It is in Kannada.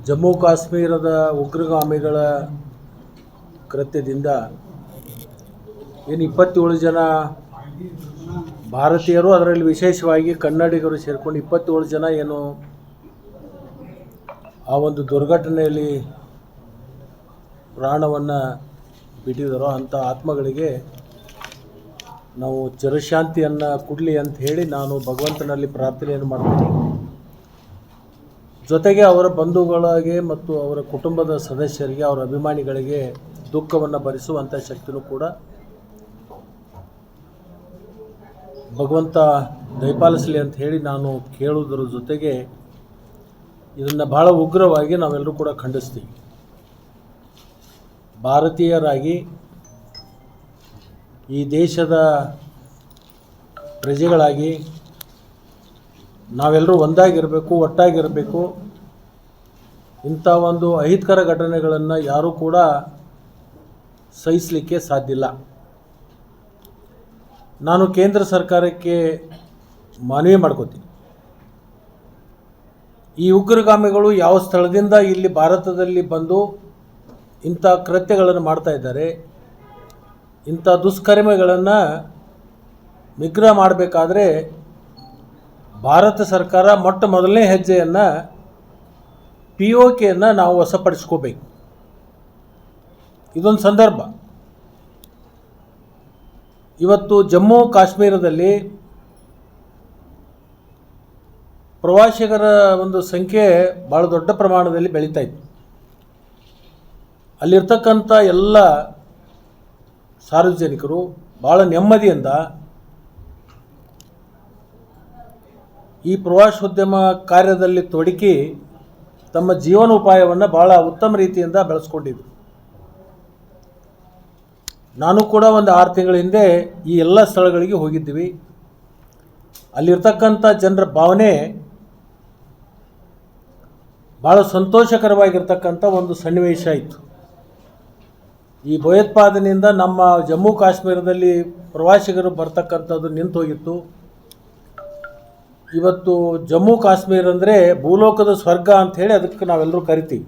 ಜಮ್ಮು ಕಾಶ್ಮೀರದ ಉಗ್ರಗಾಮಿಗಳ ಕೃತ್ಯದಿಂದ ಏನು 27 ಜನ ಭಾರತೀಯರು, ಅದರಲ್ಲಿ ವಿಶೇಷವಾಗಿ ಕನ್ನಡಿಗರು ಸೇರಿಕೊಂಡು 27 ಜನ ಏನು ಆ ಒಂದು ದುರ್ಘಟನೆಯಲ್ಲಿ ಪ್ರಾಣವನ್ನು ಬಿಟ್ಟಿದ್ದಾರೋ ಅಂಥ ಆತ್ಮಗಳಿಗೆ ನಾವು ಚಿರಶಾಂತಿಯನ್ನು ಕೊಡಲಿ ಅಂತ ಹೇಳಿ ನಾನು ಭಗವಂತನಲ್ಲಿ ಪ್ರಾರ್ಥನೆಯನ್ನು ಮಾಡ್ತೀನಿ. ಜೊತೆಗೆ ಅವರ ಬಂಧುಗಳಿಗೆ ಮತ್ತು ಅವರ ಕುಟುಂಬದ ಸದಸ್ಯರಿಗೆ, ಅವರ ಅಭಿಮಾನಿಗಳಿಗೆ ದುಃಖವನ್ನು ಭರಿಸುವಂಥ ಶಕ್ತಿನೂ ಕೂಡ ಭಗವಂತ ದಯಪಾಲಿಸಲಿ ಅಂತ ಹೇಳಿ ನಾನು ಕೇಳುವುದರ ಜೊತೆಗೆ ಇದನ್ನು ಭಾಳ ಉಗ್ರವಾಗಿ ನಾವೆಲ್ಲರೂ ಕೂಡ ಖಂಡಿಸ್ತೀವಿ. ಭಾರತೀಯರಾಗಿ ಈ ದೇಶದ ಪ್ರಜೆಗಳಾಗಿ ನಾವೆಲ್ಲರೂ ಒಂದಾಗಿರಬೇಕು, ಒಟ್ಟಾಗಿರಬೇಕು. ಇಂಥ ಒಂದು ಅಹಿತಕರ ಘಟನೆಗಳನ್ನು ಯಾರೂ ಕೂಡ ಸಹಿಸಲಿಕ್ಕೆ ಸಾಧ್ಯ ಇಲ್ಲ. ನಾನು ಕೇಂದ್ರ ಸರ್ಕಾರಕ್ಕೆ ಮನವಿ ಮಾಡ್ಕೋತೀನಿ, ಈ ಉಗ್ರಗಾಮಿಗಳು ಯಾವ ಸ್ಥಳದಿಂದ ಇಲ್ಲಿ ಭಾರತದಲ್ಲಿ ಬಂದು ಇಂಥ ಕೃತ್ಯಗಳನ್ನು ಮಾಡ್ತಾ ಇದ್ದಾರೆ, ಇಂಥ ದುಷ್ಕರ್ಮಗಳನ್ನು ನಿಗ್ರಹ ಮಾಡಬೇಕಾದ್ರೆ ಭಾರತ ಸರ್ಕಾರ ಮೊಟ್ಟ ಮೊದಲನೇ ಹೆಜ್ಜೆಯನ್ನು POKಯನ್ನು ನಾವು ವಶಪಡಿಸ್ಕೋಬೇಕು. ಇದೊಂದು ಸಂದರ್ಭ. ಇವತ್ತು ಜಮ್ಮು ಕಾಶ್ಮೀರದಲ್ಲಿ ಪ್ರವಾಸಿಗರ ಒಂದು ಸಂಖ್ಯೆ ಭಾಳ ದೊಡ್ಡ ಪ್ರಮಾಣದಲ್ಲಿ ಬೆಳೀತಾ ಇತ್ತು. ಅಲ್ಲಿರ್ತಕ್ಕಂಥ ಎಲ್ಲ ಸಾರ್ವಜನಿಕರು ಭಾಳ ನೆಮ್ಮದಿಯಿಂದ ಈ ಪ್ರವಾಸೋದ್ಯಮ ಕಾರ್ಯದಲ್ಲಿ ತೊಡಗಿ ತಮ್ಮ ಜೀವನೋಪಾಯವನ್ನು ಭಾಳ ಉತ್ತಮ ರೀತಿಯಿಂದ ಬೆಳೆಸ್ಕೊಂಡಿದ್ರು. ನಾನು ಕೂಡ ಒಂದು 6 ತಿಂಗಳ ಹಿಂದೆ ಈ ಎಲ್ಲ ಸ್ಥಳಗಳಿಗೆ ಹೋಗಿದ್ದೀವಿ. ಅಲ್ಲಿರ್ತಕ್ಕಂಥ ಜನರ ಭಾವನೆ ಭಾಳ ಸಂತೋಷಕರವಾಗಿರ್ತಕ್ಕಂಥ ಒಂದು ಸನ್ನಿವೇಶ ಇತ್ತು. ಈ ಭಯೋತ್ಪಾದನೆಯಿಂದ ನಮ್ಮ ಜಮ್ಮು ಕಾಶ್ಮೀರದಲ್ಲಿ ಪ್ರವಾಸಿಗರು ಬರ್ತಕ್ಕಂಥದ್ದು ನಿಂತು ಹೋಗಿತ್ತು. ಇವತ್ತು ಜಮ್ಮು ಕಾಶ್ಮೀರ ಅಂದರೆ ಭೂಲೋಕದ ಸ್ವರ್ಗ ಅಂಥೇಳಿ ಅದಕ್ಕೆ ನಾವೆಲ್ಲರೂ ಕರಿತೀವಿ.